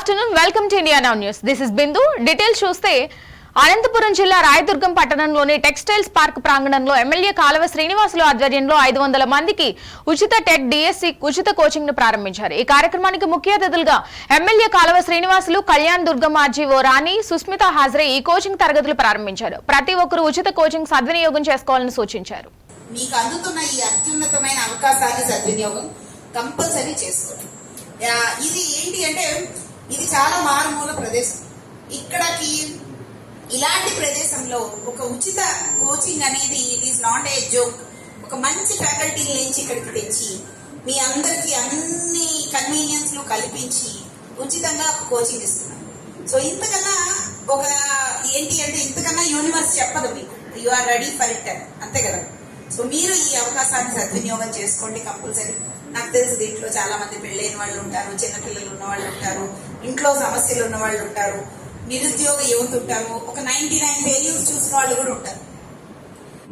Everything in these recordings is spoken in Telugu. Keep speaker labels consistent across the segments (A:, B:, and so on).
A: afternoon. Welcome to India Now News. This is Bindu. Details చూస్తే అనంతపురం జిల్లా రాయదుర్గం పట్టణంలోని టెక్స్టైల్స్ పార్క్ ప్రాంగణంలో ఎమ్మెల్యే కాలవ శ్రీనివాసులు ఆధ్వర్యంలో 500 మందికి ఉచిత టెట్ డిఎస్సి ఉచిత కోచింగ్ ను ప్రారంభించారు. ఈ కార్యక్రమానికి ముఖ్య అతిథులుగా ఎమ్మెల్యే కాలవ శ్రీనివాసులు, కళ్యాణ్ దుర్గం ఆర్జీఓ రాణి, సుస్మిత హాజరై ఈ కోచింగ్ తరగతులు ప్రారంభించారు. ప్రతి ఒక్కరూ ఉచిత కోచింగ్ సద్వినియోగం చేసుకోవాలని సూచించారు.
B: మీకు అందుతున్న ఈ అత్యున్నతమైన అవకాశాన్ని సద్వినియోగం కంపల్సరీ చేసుకోండి. ఇది ఏంటి అంటే ఇది చాలా మారుమూల ప్రదేశం. ఇక్కడికి ఇలాంటి ప్రదేశంలో ఒక ఉచిత కోచింగ్ అనేది it is not a joke. ఒక మంచి ఫ్యాకల్టీ నుంచి ఇక్కడికి తెచ్చి మీ అందరికి అన్ని కన్వీనియన్స్ కల్పించి ఉచితంగా ఒక కోచింగ్ ఇస్తున్నాం. సో ఇంతకన్నా ఒక ఏంటి అంటే ఇంతకన్నా యూనివర్స్ చెప్పదు మీకు. You are ready for it అంతే కదా. సో మీరు ఈ అవకాశాన్ని సద్వినియోగం చేసుకోండి కంపల్సరీ. నాకు తెలుసు దీంట్లో చాలా మంది పెళ్ళైన వాళ్ళు ఉంటారు, చిన్నపిల్లలు ఉన్న వాళ్ళు ఉంటారు, ఇంట్లో సమస్యలు ఉన్న వాళ్ళు ఉంటారు, నిరుద్యోగ యువత ఉంటారు, ఒక 99 ఫెయిల్యూర్స్ చూసిన వాళ్ళు కూడా ఉంటారు.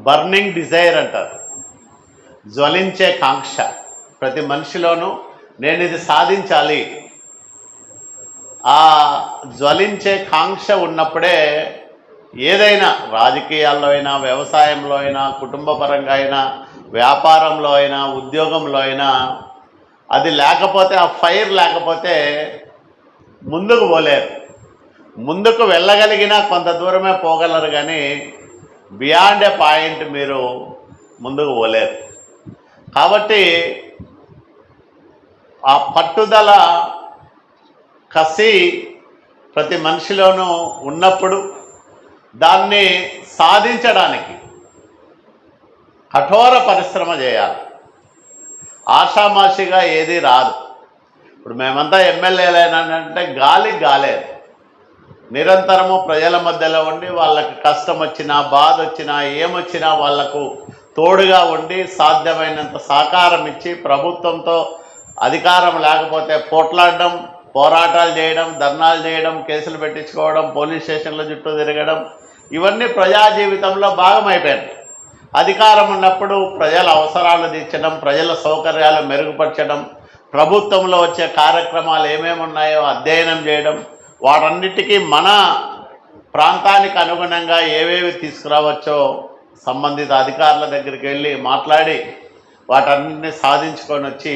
C: బర్నింగ్ డిజైర్ అంటారు, జ్వలించే కాంక్ష ప్రతి మనిషిలోనూ. నేను ఇది సాధించాలి, ఆ జ్వలించే కాంక్ష ఉన్నప్పుడే ఏదైనా రాజకీయాల్లో అయినా, వ్యవసాయంలో అయినా, కుటుంబపరంగా అయినా, వ్యాపారంలో అయినా, ఉద్యోగంలో అయినా అది లేకపోతే, ఆ ఫైర్ లేకపోతే ముందుకు పోలేరు. ముందుకు వెళ్ళగలిగినా కొంత దూరమే పోగలరు, కానీ బియాండ్ ఏ పాయింట్ మీరు ముందుకు పోలేరు. కాబట్టి ఆ పట్టుదల, కసి ప్రతి మనిషిలోనూ ఉన్నప్పుడు దాన్ని సాధించడానికి కఠోర పరిశ్రమ చేయాలి. ఆషామాషిగా ఏది రాదు. ఇప్పుడు మేమంతా ఎమ్మెల్యేలేనంటే గాలే నిరంతరము ప్రజల మధ్యలో ఉండి వాళ్ళకి కష్టం వచ్చినా, బాధ వచ్చినా, ఏమొచ్చినా వాళ్లకు తోడుగా ఉండి సాధ్యమైనంత సహకారం ఇచ్చి ప్రభుత్వంతో అధికారం లేకపోతే పోట్లాడడం, పోరాటాలు చేయడం, ధర్నాలు చేయడం, కేసులు పెట్టించుకోవడం, పోలీస్ స్టేషన్ల చుట్టూ తిరగడం, ఇవన్నీ ప్రజా జీవితంలో భాగమైపోయాయి. అధికారం ఉన్నప్పుడు ప్రజల అవసరాలు తీర్చడం, ప్రజల సౌకర్యాలు మెరుగుపరచడం, ప్రభుత్వంలో వచ్చే కార్యక్రమాలు ఏమేమి ఉన్నాయో అధ్యయనం చేయడం, వాటన్నిటికీ మన ప్రాంతానికి అనుగుణంగా ఏవేవి తీసుకురావచ్చో సంబంధిత అధికారుల దగ్గరికి వెళ్ళి మాట్లాడి వాటన్నిటిని సాధించుకొని వచ్చి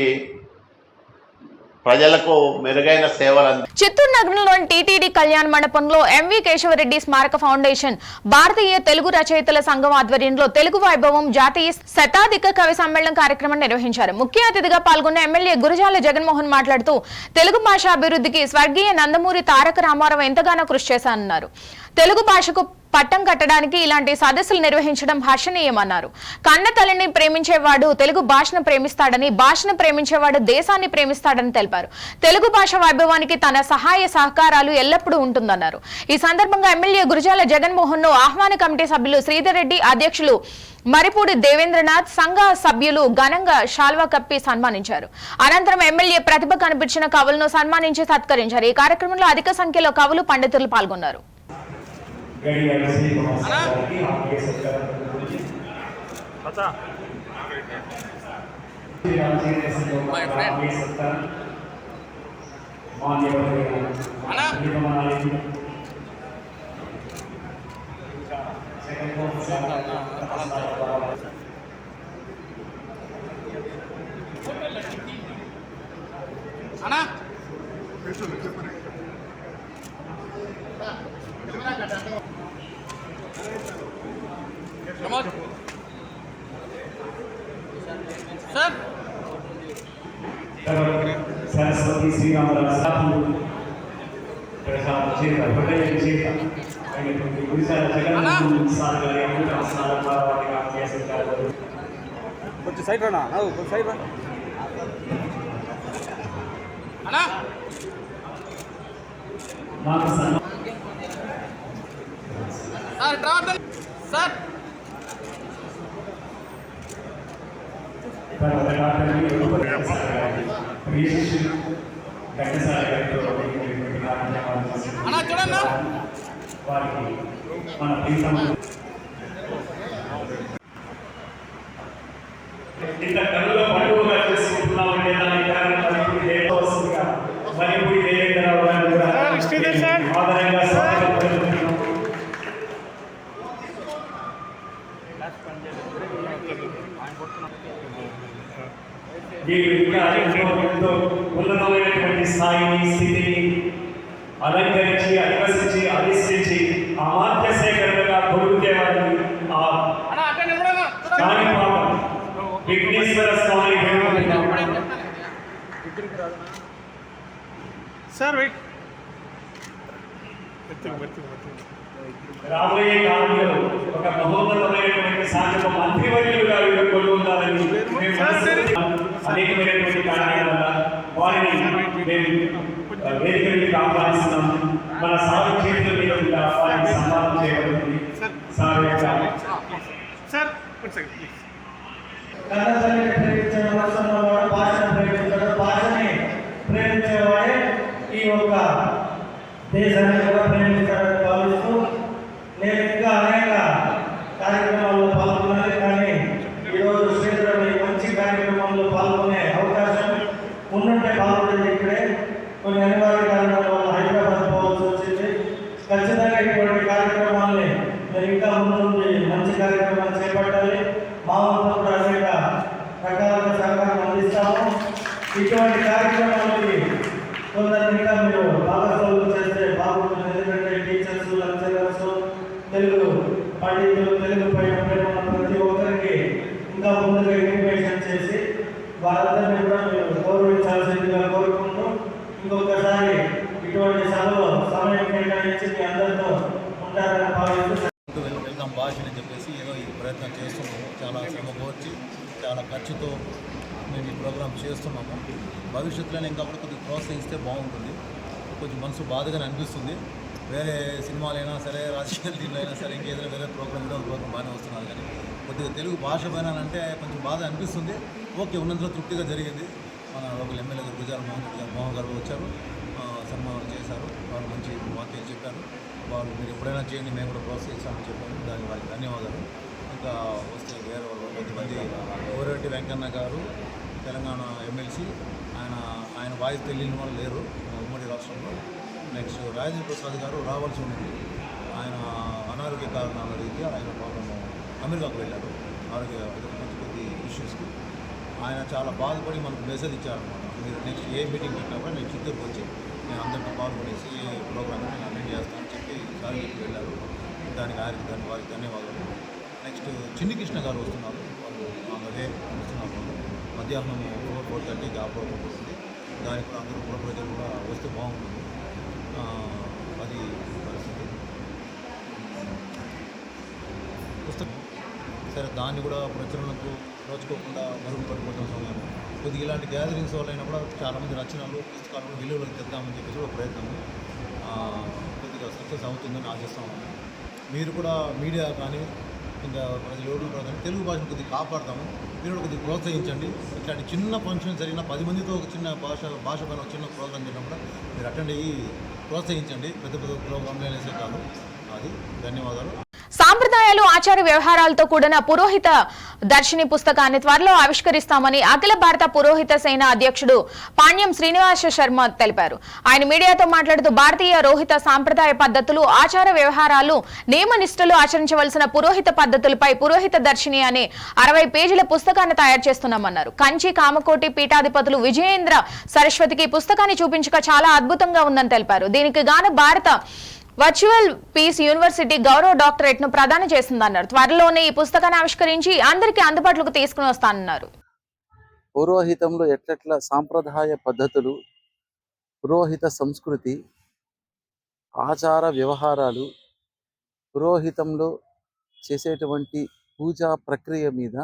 C: ప్రజలకు మెరుగైన సేవలు.
A: చిత్తూరు నగరంలోని టీటీడీ కళ్యాణ మండపంలో ఎంవి కేశవరెడ్డి స్మారక ఫౌండేషన్, భారతీయ తెలుగు రచయితల సంఘం ఆధ్వర్యంలో తెలుగు వైభవం జాతీయ శతాధిక కవి సమ్మేళనం కార్యక్రమం నిర్వహించారు. ముఖ్య అతిథిగా పాల్గొన్న ఎమ్మెల్యే గురజాల జగన్మోహన్ మాట్లాడుతూ తెలుగు భాష అభివృద్ధికి స్వర్గీయ నందమూరి తారక రామారావు ఎంతగానో కృషి చేశారన్నారు. తెలుగు భాషకు పట్టం కట్టడానికి ఇలాంటి సదస్సులు నిర్వహించడం హర్షణీయమన్నారు. కన్న తల్లిని ప్రేమించేవాడు తెలుగు భాషను ప్రేమిస్తాడని, భాషను ప్రేమించేవాడు దేశాన్ని ప్రేమిస్తాడని తెలిపారు. తెలుగు భాష వైభవానికి తన సహాయ సహకారాలు ఎల్లప్పుడూ ఉంటుందన్నారు. ఈ సందర్భంగా ఎమ్మెల్యే గురజాల జగన్మోహన్ ను ఆహ్వాన కమిటీ సభ్యులు శ్రీధర్ రెడ్డి, అధ్యక్షులు మరిపూడి దేవేంద్రనాథ్, సంఘ సభ్యులు ఘనంగా శాల్వా కప్పి సన్మానించారు. అనంతరం ఎమ్మెల్యే ప్రతిభ కనిపించిన కవులను సన్మానించి సత్కరించారు. ఈ కార్యక్రమంలో అధిక సంఖ్యలో కవులు, పండితులు పాల్గొన్నారు.
D: सरस्वती श्रीराम కొంచెం సైడ్ రానా, కొంచెం సైడ్ రా. సార్ ఇంత కళ్ళ పండుగగా చేసుకుంటున్నామంటే దానికి కారణం మరిపూడి దేవేంద్రరావు గారు కూడా
E: వీరు ఇంకా ఎంతో ఉన్నతమైనటువంటి స్థాయిని స్థితిని అలంకరించి అధివసించి అధిష్ఠించి అమాత్య సేకరణగా కొడుకుతే వారిని ఆ కాణిపాకం విఘ్నేశ్వర స్వామి
D: సార్ వెయిట్
E: రాబోయే కాలంలో ఒక మహోన్నతమైనటువంటి సాంఘిక మంత్రివర్యులుగా వీరు ఉండాలని మేము అనేకమైనటువంటి కారణాల వల్ల వారిని మేము వేదిక మీదకి ఆహ్వానిస్తున్నాం. మన సాగు చేతుల మీద కూడా వారిని సన్మానం చేయబడుతుంది. Sir
D: sir one second please.
F: కన్నతల్లిని ప్రేమించడం అవసరమన్నవాడు భాషను ప్రేమించడం, భాషని ప్రేమించేవాడే ఈ యొక్క దేశాన్ని కూడా ప్రేమించాలని భావిస్తూ నేను ఇంకా అనేక కార్యక్రమాల్లో పాల్గొనాలి. కానీ ఈరోజు శ్రీధరం ఈ మంచి కార్యక్రమంలో పాల్గొనే అవకాశం ఉన్నట్టే పాల్గొనేది ఇక్కడే. కొన్ని అనివార్య కారణాల వల్ల హైదరాబాద్ పోవాల్సి వచ్చింది. ఖచ్చితంగా ఇటువంటి కార్యక్రమాల్ని మరి ఇంకా ముందుండి మంచి కార్యక్రమాలు చేపట్టాలి. మా వంతు కూడా అనేక రకాల సహకారం అందిస్తాము. ఇటువంటి కార్యక్రమాలకి కొందరు ఇంకా మీరు భాగస్వాములు చేస్తే బాగుంటుంది. ఎందుకంటే టీచర్స్, లెక్చరర్స్, తెలుగు పండితులు, తెలుగు పైన ప్రేమ ఉన్న ప్రతి ఒక్కరికి ఇంకా ముందుగా ఇన్విటేషన్ చేసి వారందరినీ కూడా మీరు గౌరవించాల్సిందిగా కోరుకుంటూ ఇంకొకసారి ఇటువంటి సభలో సమయం కేటాయించి మీ అందరితో ఉంటారని భావిస్తూ
G: వెళ్దాం భాషని చెప్పేసి ఏదో ఈ ప్రయత్నం చేస్తున్నాము. చాలా శ్రమ కోర్చి చాలా ఖర్చుతో మేము ఈ ప్రోగ్రాం చేస్తున్నాము. భవిష్యత్తులో ఇంకా కూడా కొద్దిగా ప్రోత్సహిస్తే బాగుంటుంది. కొంచెం మనసు బాధగానే అనిపిస్తుంది. వేరే సినిమాలైనా సరే, రాజకీయ దీనిలో అయినా సరే, ఇంకేదైనా వేరే ప్రోగ్రామ్ బాగానే వస్తున్నారు. కానీ కొద్దిగా తెలుగు భాష పైన అంటే కొంచెం బాధ అనిపిస్తుంది. ఓకే, ఉన్నంతలో తృప్తిగా జరిగింది. మన లోకల్ ఎమ్మెల్యే గారు గుజాల మోహన్ గారు వచ్చారు, సన్మానం చేశారు. వాళ్ళు మంచి వాక్యాలు చెప్పారు. వాళ్ళు మీరు ఎప్పుడైనా చేయండి, మేము కూడా ప్రోత్సహిస్తామని చెప్పారు. దానికి వారికి ధన్యవాదాలు. ఇంకా వస్తే వేరే వాళ్ళు కొద్దిమంది కోరెడ్డి వెంకన్న గారు తెలంగాణ ఎమ్మెల్సీ, ఆయన వాయిస్ తెలియని వాళ్ళు లేరు ఉమ్మడి రాష్ట్రంలో. నెక్స్ట్ రాజేంద్ర ప్రసాద్ గారు రావాల్సి ఉంది. ఆయన అనారోగ్య కారణాల రీత్యా ఆయన పాపం అమెరికాకు వెళ్ళారు. ఆరోగ్య కొద్ది ఇష్యూస్కి ఆయన చాలా బాధపడి మనకు మెసేజ్ ఇచ్చారనమాట. మీరు నెక్స్ట్ ఏ మీటింగ్ పెట్టినా కూడా నేను చిత్తూరుకు వచ్చి నేను అందరితో పాల్గొనేసి ఏ ప్రోగ్రామ్ నేను అటెండ్ చేస్తానని చెప్పి సార్ చెప్పి వెళ్ళారు. దానికి వారికి ధన్యవాదాలు. నెక్స్ట్ చిన్ని కృష్ణ గారు వస్తున్నారు. వాళ్ళు అదే వస్తున్నారు. మధ్యాహ్నం 4:30కి ఆ ప్రోగ్రామ్ వస్తుంది. దానికి కూడా అందరూ కూడా ప్రజలు కూడా వస్తే బాగుంటుంది. అది పరిస్థితి. పుస్తకం సరే, దాన్ని కూడా ప్రచురణకు నోచుకోకుండా మరుగుపడిపోతున్న సమయం కొద్దిగా ఇలాంటి గ్యాదరింగ్స్ వల్ల అయినా కూడా చాలామంది రచనలు, పుస్తకాలను విలువలకు తెద్దామని చెప్పేసి ఒక ప్రయత్నం కొద్దిగా సక్సెస్ అవుతుందని ఆశిస్తాము. మీరు కూడా మీడియా కానీ ఇంకా ప్రజలు ఎవరు కూడా కానీ తెలుగు భాషను కొద్దిగా కాపాడతాము. మీరు కూడా కొద్దిగా ప్రోత్సహించండి. ఇట్లాంటి చిన్న ఫంక్షన్ జరిగిన 10 మందితో ఒక చిన్న భాష పైన ఒక చిన్న ప్రోగ్రాం చేయడం కూడా మీరు అటెండ్ అయ్యి ప్రోత్సహించండి. పెద్ద ప్రోగ్రాంలు అనేసే కాదు. అది ధన్యవాదాలు.
A: సాంప్రదాయాలు, ఆచార వ్యవహారాలతో కూడిన పురోహిత దర్శిని పుస్తకాన్ని త్వరలో ఆవిష్కరిస్తామని అఖిల భారత పురోహిత సేన అధ్యక్షుడు పాణ్యం శ్రీనివాస శర్మ తెలిపారు. ఆయన మీడియాతో మాట్లాడుతూ భారతీయ రోహిత సాంప్రదాయ పద్ధతులు, ఆచార వ్యవహారాలు, నియమనిష్టలు ఆచరించవలసిన పురోహిత పద్ధతులపై పురోహిత దర్శిని అనే 60 పేజీల పుస్తకాన్ని తయారు చేస్తున్నామన్నారు. కంచి కామకోటి పీఠాధిపతులు విజయేంద్ర సరస్వతికి పుస్తకాన్ని చూపించక చాలా అద్భుతంగా ఉందని తెలిపారు. దీనికి గాను భారత వర్చువల్ పీస్ యూనివర్సిటీ గౌరవ డాక్టరేట్ ను ప్రదానం చేసిందన్నారు. త్వరలోనే ఈ పుస్తకాన్ని ఆవిష్కరించి అందరికీ అందుబాటులోకి తీసుకుని వస్తానన్నారు.
H: పురోహితంలో ఎట్లెట్ల సాంప్రదాయ పద్ధతులు, పురోహిత సంస్కృతి, ఆచార వ్యవహారాలు, పురోహితంలో చేసేటువంటి పూజా ప్రక్రియ మీద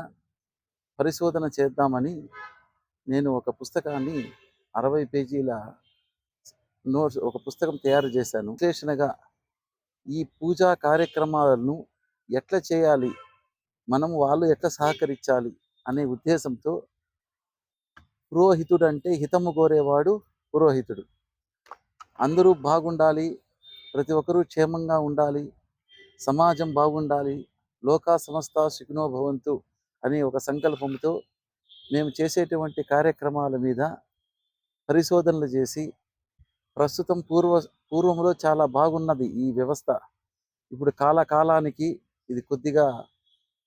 H: పరిశోధన చేద్దామని నేను ఒక పుస్తకాన్ని 60 పేజీల నోట్స్ ఒక పుస్తకం తయారు చేశాను. విశ్లేషణగా ఈ పూజా కార్యక్రమాలను ఎట్లా చేయాలి, వాళ్ళు ఎట్లా సహకరించాలి అనే ఉద్దేశంతో పురోహితుడు అంటే హితము కోరేవాడు పురోహితుడు. అందరూ బాగుండాలి, ప్రతి ఒక్కరూ క్షేమంగా ఉండాలి, సమాజం బాగుండాలి, లోకా సమస్త సుఖినో భవంతు అనే ఒక సంకల్పంతో మేము చేసేటువంటి కార్యక్రమాల మీద పరిశోధనలు చేసి ప్రస్తుతం పూర్వంలో చాలా బాగున్నది ఈ వ్యవస్థ. ఇప్పుడు కాలానికి ఇది కొద్దిగా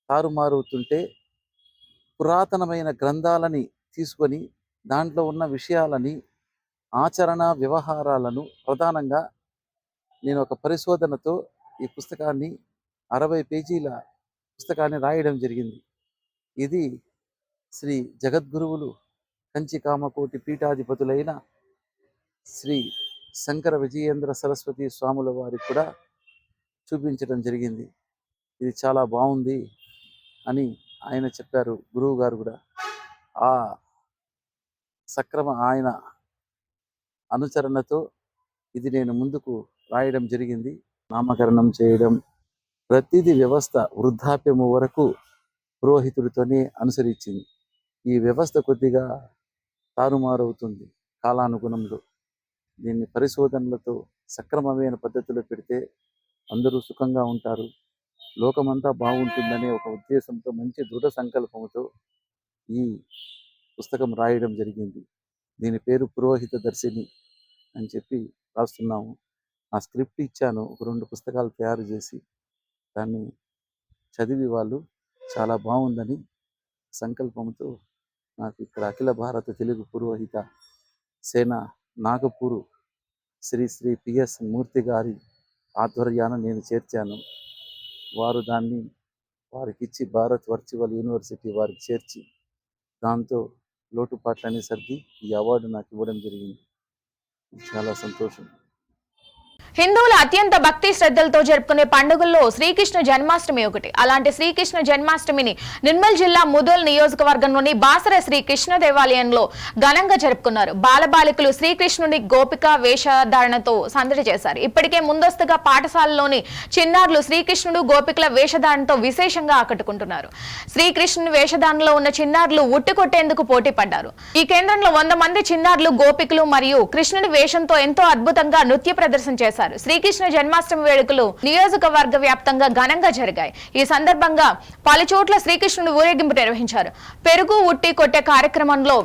H: తారుమారుతుంటే పురాతనమైన గ్రంథాలని తీసుకొని దాంట్లో ఉన్న విషయాలని ఆచరణ వ్యవహారాలను ప్రధానంగా నేను ఒక పరిశోధనతో ఈ పుస్తకాన్ని 60 పేజీల పుస్తకాన్ని రాయడం జరిగింది. ఇది శ్రీ జగద్గురువులు కంచి కామకోటి పీఠాధిపతులైన శ్రీ శంకర విజయేంద్ర సరస్వతి స్వాముల వారికి కూడా చూపించడం జరిగింది. ఇది చాలా బాగుంది అని ఆయన చెప్పారు, గురువు గారు కూడా. ఆ ఆయన అనుచరణతో ఇది నేను ముందుకు రాయడం జరిగింది. నామకరణం చేయడం, ప్రతిదీ వ్యవస్థ వృద్ధాప్యము వరకు పురోహితుడితోనే అనుసరించింది. ఈ వ్యవస్థ కొద్దిగా తారుమారవుతుంది కాలానుగుణంలో. దీన్ని పరిశోధనలతో సక్రమమైన పద్ధతిలో పెడితే అందరూ సుఖంగా ఉంటారు, లోకమంతా బాగుంటుందనే ఒక ఉద్దేశంతో, మంచి దృఢ సంకల్పంతో ఈ పుస్తకం రాయడం జరిగింది. దీని పేరు పురోహిత దర్శిని అని చెప్పి రాస్తున్నాము. ఆ స్క్రిప్ట్ ఇచ్చాను, ఒక 2 పుస్తకాలు తయారు చేసి దాన్ని చదివి వాళ్ళు చాలా బాగుందని సంకల్పంతో నాకు ఇక్కడ అఖిల భారత తెలుగు పురోహిత సేన నాగపూరు శ్రీ శ్రీ పిఎస్ మూర్తి గారి ఆధ్వర్యాన నేను చేర్చాను. వారు దాన్ని వారికిచ్చి భారత్ వర్చువల్ యూనివర్సిటీ వారికి చేర్చి దాంతో లోటుపాట్లని సర్ది ఈ అవార్డు నాకు ఇవ్వడం జరిగింది. చాలా సంతోషం.
A: హిందువుల అత్యంత భక్తి శ్రద్ధలతో జరుపుకునే పండుగల్లో శ్రీకృష్ణ జన్మాష్టమి ఒకటి. అలాంటి శ్రీకృష్ణ జన్మాష్టమిని నిర్మల్ జిల్లా ముదోల్ నియోజకవర్గంలోని బాసర శ్రీకృష్ణ దేవాలయంలో ఘనంగా జరుపుకున్నారు. బాలబాలికలు శ్రీకృష్ణుని గోపిక వేషధారణతో సందడి చేశారు. ఇప్పటికే ముందస్తుగా పాఠశాలలోని చిన్నారులు శ్రీకృష్ణుడు గోపికల వేషధారణతో విశేషంగా ఆకట్టుకుంటున్నారు. శ్రీకృష్ణుని వేషధారణలో ఉన్న చిన్నారులు ఉట్టికొట్టేందుకు పోటీ పడ్డారు. ఈ కేంద్రంలో 100 మంది చిన్నారులు గోపికలు మరియు కృష్ణుడి వేషంతో ఎంతో అద్భుతంగా నృత్య ప్రదర్శన చేశారు. శ్రీకృష్ణ జన్మాష్టమి వేడుకలు నియోజకవర్గ వ్యాప్తంగా ఘనంగా జరిగాయి. ఈ సందర్భంగా పలు చోట్ల శ్రీకృష్ణుడు ఊరేగింపు నిర్వహించారు. పెరుగు ఉట్టి కొట్టే కార్యక్రమంలో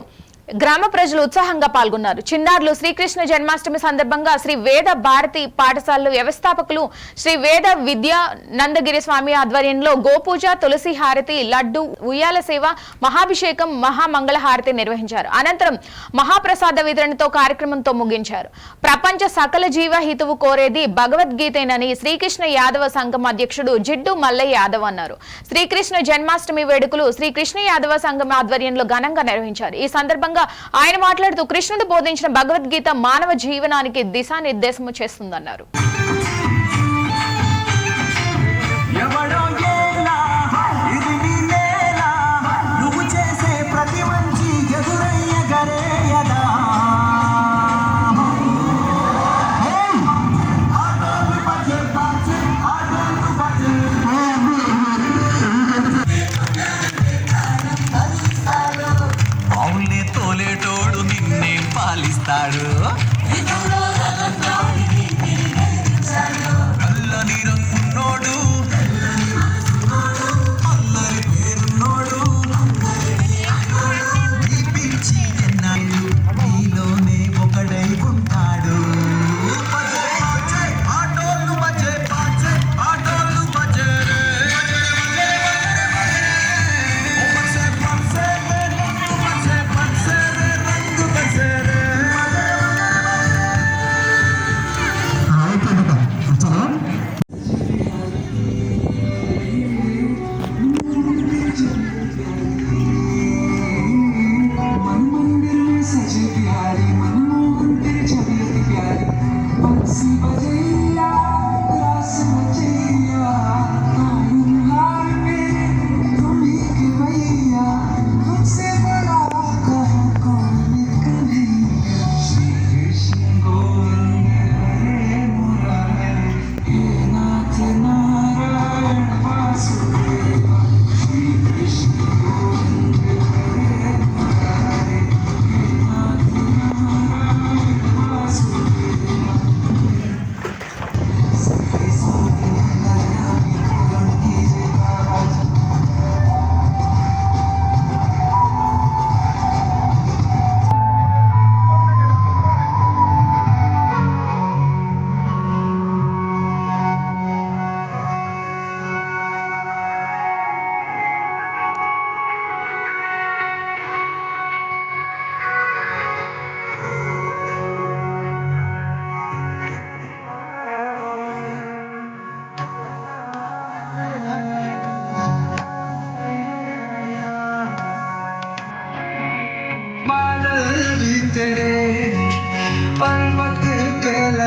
A: గ్రామ ప్రజలు ఉత్సాహంగా పాల్గొన్నారు. చిన్నారులు శ్రీకృష్ణ జన్మాష్టమి సందర్భంగా శ్రీ వేద భారతి పాఠశాలలు వ్యవస్థాపకులు శ్రీ వేద విద్యా నందగిరి స్వామి ఆధ్వర్యంలో గోపూజ, తులసి హారతి, లడ్డు, ఉయ్యాల సేవ, మహాభిషేకం, మహామంగళ హారతి నిర్వహించారు. అనంతరం మహాప్రసాద వితరణతో కార్యక్రమంతో ముగించారు. ప్రపంచ సకల జీవ హితువు కోరేది భగవద్గీతేనని శ్రీకృష్ణ యాదవ సంఘం అధ్యక్షుడు జిడ్డు మల్లయ్య యాదవ్ అన్నారు. శ్రీకృష్ణ జన్మాష్టమి వేడుకలు శ్రీకృష్ణ యాదవ సంఘం ఆధ్వర్యంలో ఘనంగా నిర్వహించారు. ఈ సందర్భంగా ఆయన మాట్లాడుతూ కృష్ణుడు బోధించిన భగవద్గీత మానవ జీవనానికి దిశానిర్దేశము చేస్తుందన్నారు.
I: పాలిస్తాడు అల్లని రంగున్నోడు అల్లరి పేరున్నోడు ఈ పిచ్చి ఎన్నాడు నీలోనే ఒకడై ఉంటాడు. ఆటోలు బజే బాజే ఆటోలు బజే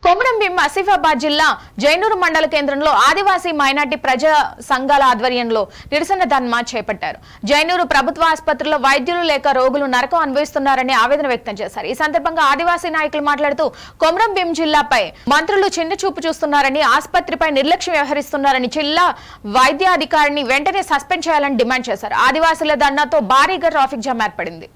A: కొమరం భీం ఆసిఫాబాద్ జిల్లా జైనూరు మండల కేంద్రంలో ఆదివాసీ మైనార్టీ ప్రజా సంఘాల ఆధ్వర్యంలో నిరసన ధర్నా చేపట్టారు. జైనూరు ప్రభుత్వ ఆసుపత్రిలో వైద్యులు లేక రోగులు నరకం అనుభవిస్తున్నారని ఆవేదన వ్యక్తం చేశారు. ఈ సందర్భంగా ఆదివాసీ నాయకులు మాట్లాడుతూ కొమరం భీం జిల్లాపై మంత్రులు చిన్న చూపు చూస్తున్నారని, ఆసుపత్రిపై నిర్లక్ష్యం వ్యవహరిస్తున్నారని, జిల్లా వైద్యాధికారిని వెంటనే సస్పెండ్ చేయాలని డిమాండ్ చేశారు. ఆదివాసీల ధర్నాతో భారీగా ట్రాఫిక్ జామ్ ఏర్పడింది.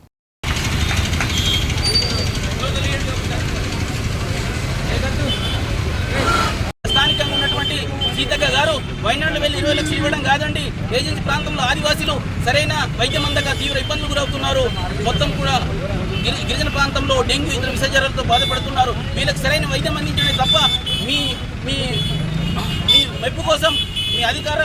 J: స్థానికంగా ఉన్నటువంటి సీతక్క గారు వైనాడులో వెళ్ళి 20 లక్షలు ఇవ్వడం కాదండి. ఏజెన్సీ ప్రాంతంలో ఆదివాసీలు సరైన వైద్యం అందక తీవ్ర ఇబ్బందులు గురవుతున్నారు. మొత్తం కూడా గిరిజన ప్రాంతంలో డెంగ్యూ ఇతర విషజ్వరాలతో బాధపడుతున్నారు. వీళ్ళకి సరైన వైద్యం అందించడమే తప్ప మీ మీ మీ మెప్పు కోసం, మీ అధికార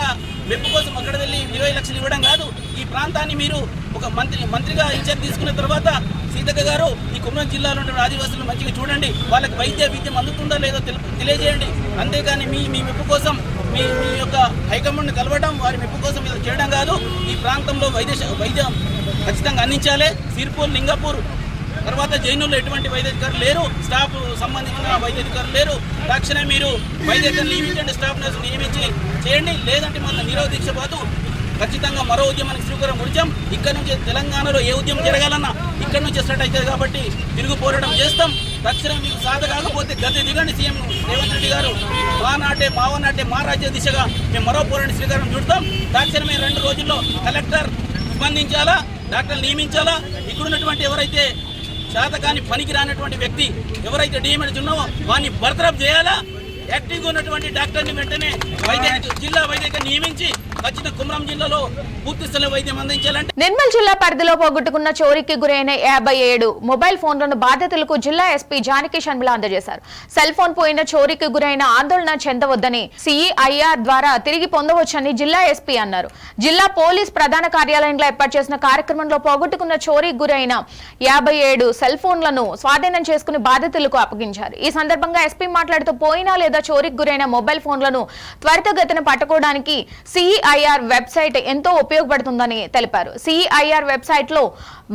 J: మెప్పు కోసం అక్కడ వెళ్ళి 20 లక్షలు ఇవ్వడం కాదు. ఈ ప్రాంతాన్ని మీరు ఒక మంత్రిగా ఇన్ఛార్జ్ తీసుకున్న తర్వాత సీతక్క గారు ఈ కుమరం జిల్లాలో ఉన్న ఆదివాసులు మంచిగా చూడండి, వాళ్ళకి విద్యం అందుతుందా లేదో తెలియజేయండి. అంతేగాని మీ మెప్పు కోసం మీ యొక్క హైకమాండ్ని కలవడం, వారి మెప్పు కోసం ఇది చేయడం కాదు. ఈ ప్రాంతంలో వైద్యం ఖచ్చితంగా అందించాలి. సిర్పూర్, లింగపూర్ తర్వాత జైనూరులో ఎటువంటి వైద్యాధికారులు లేరు, స్టాఫ్ సంబంధించిన వైద్యాధికారులు లేరు. తక్షణమే మీరు వైద్యాధికారులు నియమించండి, స్టాఫ్ నర్సు నియమించి చేయండి. లేదంటే మన నిరవ దీక్ష పాటు ఖచ్చితంగా మరో ఉద్యమానికి శ్రీకారం చుడతాం. ఇక్కడ నుంచి తెలంగాణలో ఏ ఉద్యమం జరగాలన్నా ఇక్కడ నుంచి స్టార్ట్ అవుతుంది కాబట్టి తిరుగు పోరాటం చేస్తాం. తక్షణం మీకు సాధ కాకపోతే గద్దె దిగండి. సీఎం రేవంత్ రెడ్డి గారు మావనాటే మా రాజ్య దిశగా మేము మరో పోరాటం శ్రీకారం చుడతాం. తక్షణమే 2 రోజుల్లో కలెక్టర్ స్పందించాలా, డాక్టర్లు నియమించాలా. ఇక్కడున్నటువంటి ఎవరైతే శాతకాని పనికి రానటువంటి వ్యక్తి ఎవరైతే డిఎంఎడ్ ఉన్నావో వాడిని బర్తరఫ్ చేయాలా. యాక్టివ్గా ఉన్నటువంటి డాక్టర్ని వెంటనే జిల్లా వైద్యాధికారిని నియమించి ఖచ్చితంగా కుమరం జిల్లాలో పూర్తి స్థాయి వైద్యం అందించాలంటే.
A: నిర్మల్ జిల్లా పరిధిలో పోగొట్టుకున్న చోరీకి గురైన 57 మొబైల్ ఫోన్లను బాధితులకు జిల్లా ఎస్పీ జానకి షణ్ముల అందజేశారు. సెల్ ఫోన్ పోయిన చోరీకి గురైన ఆందోళన చెందవద్దని సిఐఆర్ ద్వారా తిరిగి పొందవచ్చని జిల్లా ఎస్పీ అన్నారు. జిల్లా పోలీస్ ప్రధాన కార్యాలయంలో ఏర్పాటు చేసిన కార్యక్రమంలో పోగొట్టుకున్న చోరీకి గురైన 57 సెల్ ఫోన్లను స్వాధీనం చేసుకుని బాధితులకు అప్పగించారు. ఈ సందర్భంగా ఎస్పీ మాట్లాడుతూ పోయినా లేదా చోరీకి గురైన మొబైల్ ఫోన్లను త్వరితగతిన పట్టుకోవడానికి సిఐఆర్ వెబ్సైట్ ఎంతో ఉపయోగపడుతుందని తెలిపారు. సిఐఆర్ వెబ్సైట్ లో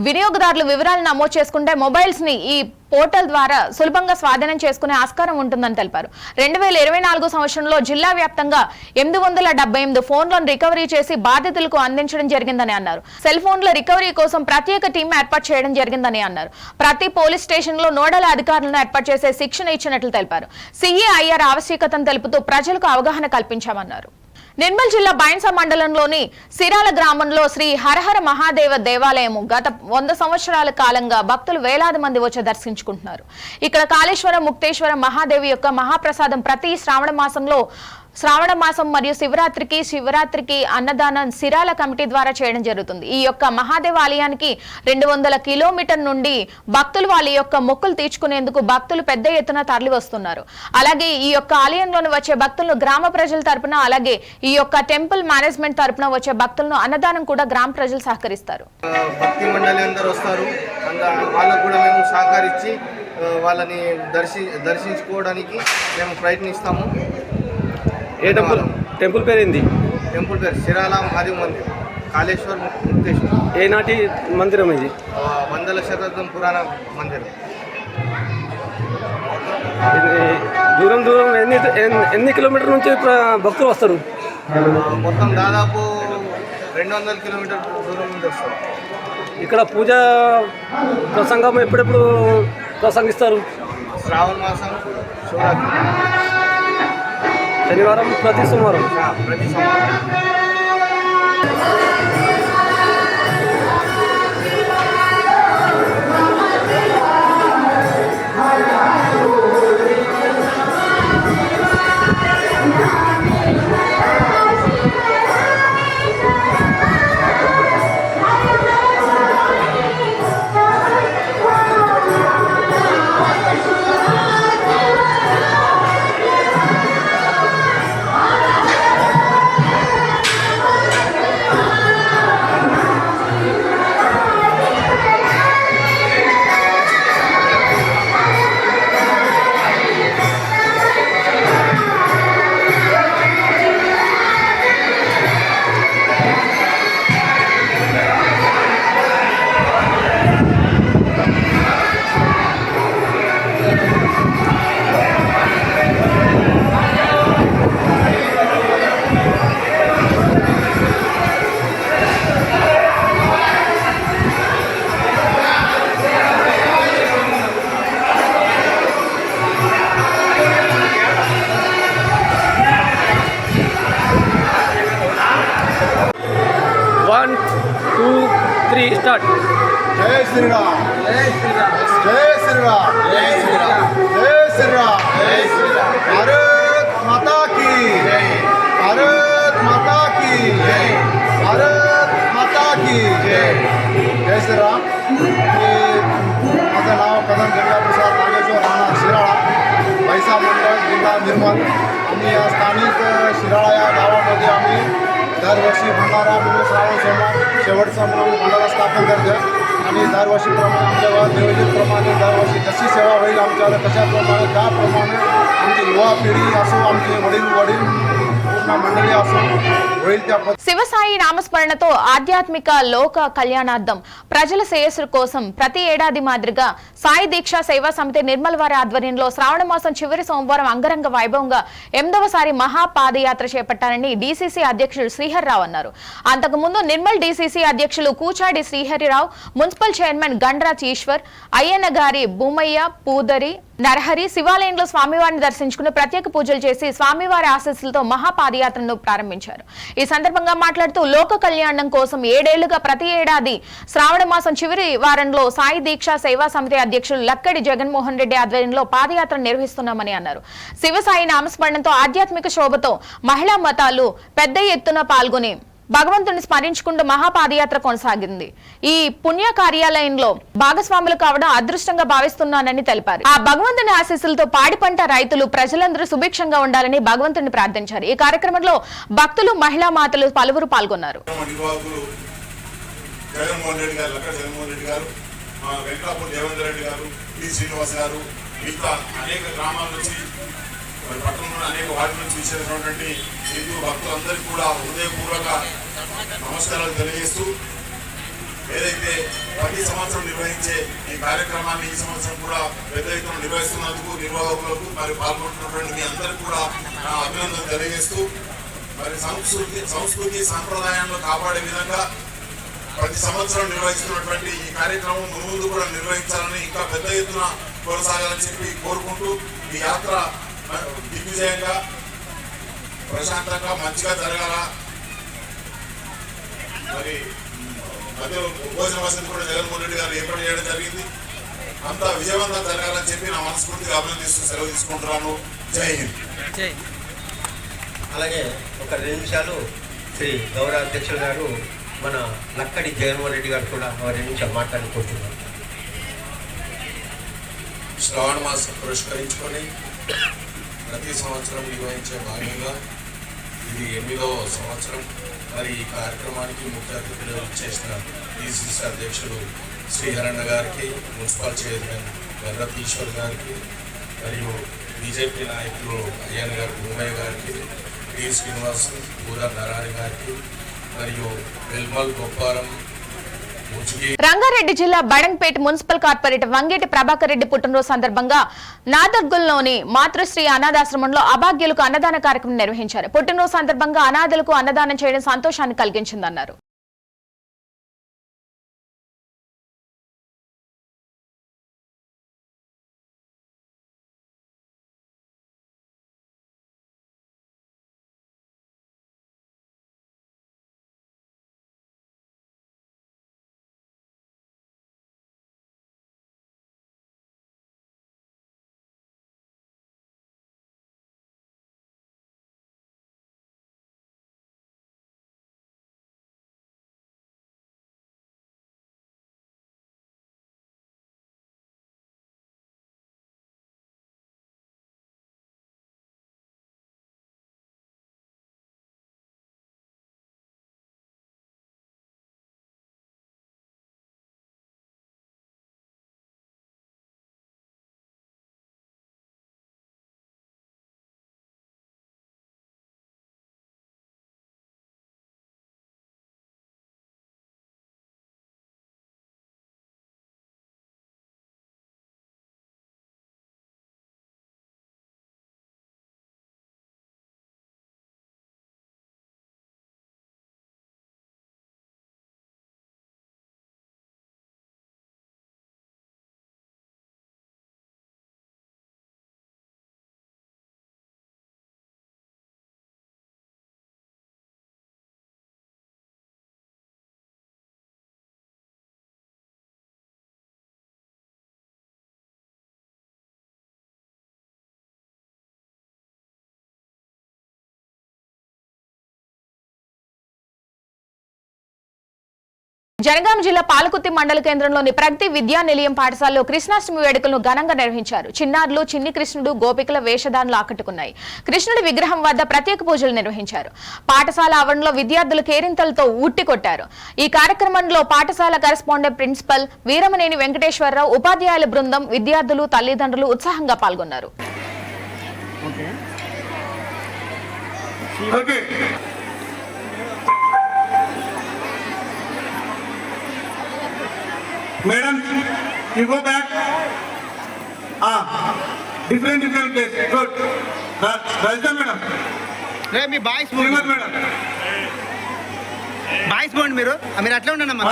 A: వినియోగదారుల వివరాలు నమోదు చేసుకుంటే మొబైల్స్ ని ఈ పోర్టల్ ద్వారా సులభంగా స్వాధీనం చేసుకునే ఆస్కారం ఉంటుందని తెలిపారు. 2024 సంవత్సరంలో జిల్లా వ్యాప్తంగా 878 ఫోన్లను రికవరీ చేసి బాధితులకు అందించడం జరిగిందని అన్నారు. సెల్ ఫోన్ల రికవరీ కోసం ప్రత్యేక టీం ఏర్పాటు చేయడం జరిగిందని అన్నారు. ప్రతి పోలీస్ స్టేషన్ లో నోడల్ అధికారులను ఏర్పాటు చేసే శిక్షణ ఇచ్చినట్లు తెలిపారు. సిఐఆర్ ఆవశ్యకతను తెలుపుతూ ప్రజలకు అవగాహన కల్పించామన్నారు. నిర్మల్ జిల్లా బైన్సా మండలంలోని సిరాల గ్రామంలో శ్రీ హరహర మహాదేవ దేవాలయం గత 100 సంవత్సరాల కాలంగా భక్తులు వేలాది మంది వచ్చి దర్శించుకుంటున్నారు. ఇక్కడ కాళేశ్వరం ముక్తేశ్వర మహాదేవి యొక్క మహాప్రసాదం ప్రతి శ్రావణ మాసం మరియు శివరాత్రికి అన్నదానం సిరాల కమిటీ ద్వారా చేయడం జరుగుతుంది. ఈ యొక్క మహాదేవ ఆలయానికి 200 కిలోమీటర్ నుండి భక్తులు వాళ్ళ యొక్క మొక్కులు తీర్చుకునేందుకు భక్తులు పెద్ద ఎత్తున తరలి వస్తున్నారు. అలాగే ఈ యొక్క ఆలయంలోని వచ్చే భక్తులను గ్రామ ప్రజల తరపున, అలాగే ఈ యొక్క టెంపుల్ మేనేజ్మెంట్ తరపున వచ్చే భక్తులను అన్నదానం కూడా గ్రామ ప్రజలు సహకరిస్తారు.
K: భక్తి మండలి అందరూ వస్తారు, వాళ్ళకు కూడా మేము సహకరించి వాళ్ళని దర్శించుకోవడానికి మేము ప్రయత్నిస్తాము.
D: ఏ టెంపుల్ పేరు ఏంది?
K: టెంపుల్ పేరు సిరాల మహాదేవ్ మందిర్, కాళేశ్వర్ ముక్తేశ్వర్.
D: ఏనాటి మందిరం ఇది?
K: 100వ శతాబ్దం పురాణ మందిరం.
D: దూరం ఎన్ని కిలోమీటర్ల నుంచి భక్తులు వస్తారు?
K: మొత్తం దాదాపు 200 కిలోమీటర్ దూరం నుంచి వస్తారు.
D: ఇక్కడ పూజ ప్రసంగం ఎప్పుడెప్పుడు ప్రసంగిస్తారు?
K: శ్రావణ మాసం, శివరాత్రి,
D: శనివారం, ప్రతి సోమవారం.
K: శ్రీరామ్ జై శ్రీరామ్ జై శ్రీరామ్ జై శ్రీరామ్ జై శ్రీరామ్ జై శ్రీరామ్ భారత్ మాతా की जय भारत माता की जय भारत माता की जय जय श्री राम माझं नाव कदम गंगाप्रसाद नागेश्वर राणा शिराळा पैसा मंडळ जिल्हा निर्मल आम्ही या स्थानिक शिराळा या गावामध्ये आम्ही दरवर्षी भंडारा म्हणून श्रावण सोमवार शेवटचा म्हणून भंडारा स्थापन करतो आणि दरवर्षीप्रमाणे आमच्या गावात नियोजितप्रमाणे दरवर्षी जशी सेवा होईल आमच्याकडे तशाप्रमाणे त्याप्रमाणे आमची युवा पिढी असो आमचे वडील पूर्ण मंडळी असो होईल त्या
A: శివసాయి నామస్మరణతో ఆధ్యాత్మిక లోక కళ్యాణార్థం ప్రజల శ్రేయస్సు కోసం ప్రతి ఏడాది మాదిరిగా సాయి దీక్ష సేవా సమితి నిర్మల్ వారి ఆధ్వర్యంలో శ్రావణ మాసం చివరి సోమవారం అంగరంగ వైభవంగా 8వ మహా పాదయాత్ర చేపట్టారని డీసీసీ అధ్యక్షుడు శ్రీహరిరావు అన్నారు. అంతకుముందు నిర్మల్ డీసీసీ అధ్యక్షులు కూచాడి శ్రీహరిరావు, మున్సిపల్ చైర్మన్ గండ్రాజ్ ఈశ్వర్, అయ్యన్నగారి భూమయ్య, పూదరి నరహరి శివాలయంలో స్వామివారిని దర్శించుకుని ప్రత్యేక పూజలు చేసి స్వామివారి ఆశీస్సులతో మహాపాదయాత్రను ప్రారంభించారు. ఈ సందర్భంగా మాట్లాడుతూ లోక కళ్యాణం కోసం 7 ఏళ్లుగా ప్రతి ఏడాది శ్రావణ మాసం చివరి వారంలో సాయి దీక్ష సేవా సమితి అధ్యక్షులు లక్కడి జగన్మోహన్ రెడ్డి ఆధ్వర్యంలో పాదయాత్ర నిర్వహిస్తున్నామని అన్నారు. శివసాయి నామస్మరణతో ఆధ్యాత్మిక శోభతో మహిళా మతాలు పెద్ద ఎత్తున పాల్గొని భగవంతుని స్మరించుకుంటూ మహాపాదయాత్ర కొనసాగింది. ఈ పుణ్య కార్యాలయంలో భాగస్వాములు కావడం అదృష్టంగా భావిస్తున్నానని తెలిపారు. ఆ భగవంతుని ఆశీస్సులతో పాడి పంట రైతులు ప్రజలందరూ సుభిక్షంగా ఉండాలని భగవంతుని ప్రార్థించారు. ఈ కార్యక్రమంలో భక్తులు, మహిళా మాతలు పలువురు పాల్గొన్నారు.
L: మరి పట్టణంలో అనేక వాటి నుంచి విచ్చేసినటువంటి హిందూ భక్తులందరికీ కూడా హృదయపూర్వక నమస్కారాలు తెలియజేస్తూ ఏదైతే ప్రతి సంవత్సరం నిర్వహించే ఈ కార్యక్రమాన్ని ఈ సంవత్సరం కూడా పెద్ద ఎత్తున నిర్వహిస్తున్నందుకు నిర్వాహకులకు మరి పాల్గొంటున్నటువంటి మీ అందరికీ కూడా నా అభినందనలు తెలియజేస్తూ మరి సంస్కృతి సాంప్రదాయాలను కాపాడే విధంగా ప్రతి సంవత్సరం నిర్వహిస్తున్నటువంటి ఈ కార్యక్రమం ముందు కూడా నిర్వహించాలని ఇంకా పెద్ద ఎత్తున కొనసాగాలని చెప్పి కోరుకుంటూ ఈ యాత్ర దిగ్విజయంగా ప్రశాంతంగా మంచిగా జరగాల. మరి మధ్యలో భోజన వసతి కూడా జగన్మోహన్ రెడ్డి గారు ఏర్పాటు చేయడం జరిగింది. అంతా విజయవంతం జరగాలని చెప్పి నా మనస్ఫూర్తిగా అభినందిస్తూ సెలవు తీసుకుంటున్నాను. జై హింద్.
M: అలాగే ఒక 2 నిమిషాలు శ్రీ గౌరవ అధ్యక్షులు గారు మన లక్కడి జగన్మోహన్ రెడ్డి గారు కూడా 2 నిమిషాలు మాట్లాడుకుంటున్నారు.
L: శ్రావణ మాసం పురస్కరించుకొని ప్రతి సంవత్సరం నిర్వహించే భాగంగా ఇది 8వ సంవత్సరం. మరి ఈ కార్యక్రమానికి ముఖ్య అతిథులు చేసిన డీసీసీ అధ్యక్షులు శ్రీహరణ గారికి, మున్సిపల్ చైర్మన్ గండ్రాజ్ ఈశ్వర్ గారికి, మరియు బీజేపీ నాయకులు అయ్యన్న గారు, భూమయ్య గారికి, డి శ్రీనివాస్, పూదర్ నరహరి గారికి, మరియు వెల్మల్ గొప్పారం
A: రంగారెడ్డి జిల్లా బడంగ్పేట మున్సిపల్ కార్పొరేటర్ వంగేటి ప్రభాకర్ రెడ్డి పుట్టినరోజు సందర్భంగా నాదర్గుల్లోని మాతృశ్రీ అనాథాశ్రమంలో అభాగ్యులకు అన్నదాన కార్యక్రమం నిర్వహించారు. పుట్టినరోజు సందర్భంగా అనాథలకు అన్నదానం చేయడం సంతోషాన్ని కలిగించిందన్నారు. జనగాం జిల్లా పాలకుర్తి మండల కేంద్రంలోని ప్రగతి విద్యా నిలయం పాఠశాలలో కృష్ణాష్టమి వేడుకలను ఘనంగా నిర్వహించారు. చిన్నారులు చిన్ని కృష్ణుడు గోపికల వేషధారణలు ఆకట్టుకున్నాయి. కృష్ణుడి విగ్రహం వద్ద ప్రత్యేక పూజలు నిర్వహించారు. పాఠశాల ఆవరణలో విద్యార్థులు కేరింతలతో ఉట్టికొట్టారు. ఈ కార్యక్రమంలో పాఠశాల కరెస్పాండెంట్ ప్రిన్సిపల్ వీరమనేని వెంకటేశ్వరరావు, ఉపాధ్యాయుల బృందం, విద్యార్థులు, తల్లిదండ్రులు ఉత్సాహంగా పాల్గొన్నారు.
F: Madam, you go back. Different place. Good. Welcome, madam.
K: Me boys madam boys పోండి మీరు అట్లా ఉండమ్మా.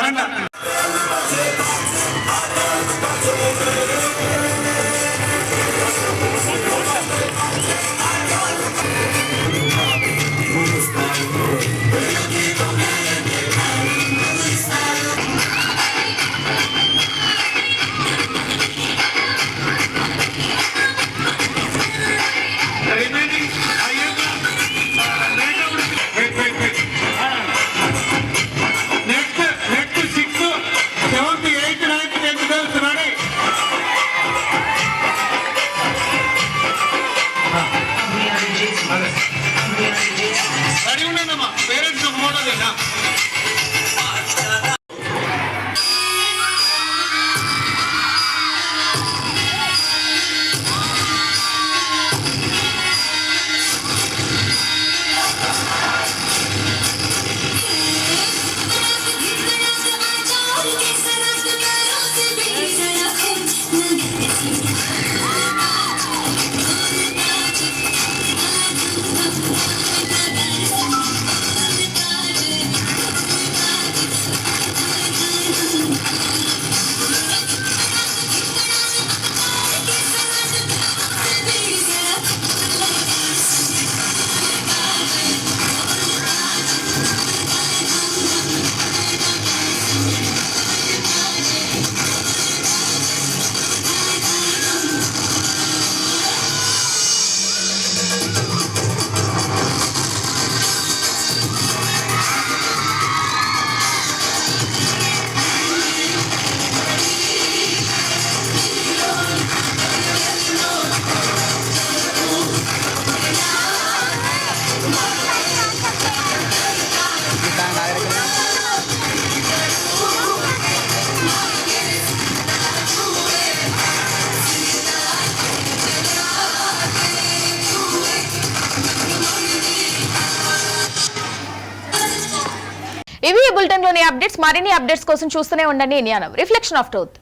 A: ఇవి ఈ బులెటిన్ లోని అప్డేట్స్. మరిన్ని అప్డేట్స్ కోసం చూస్తూనే ఉండండి India now, reflection of truth.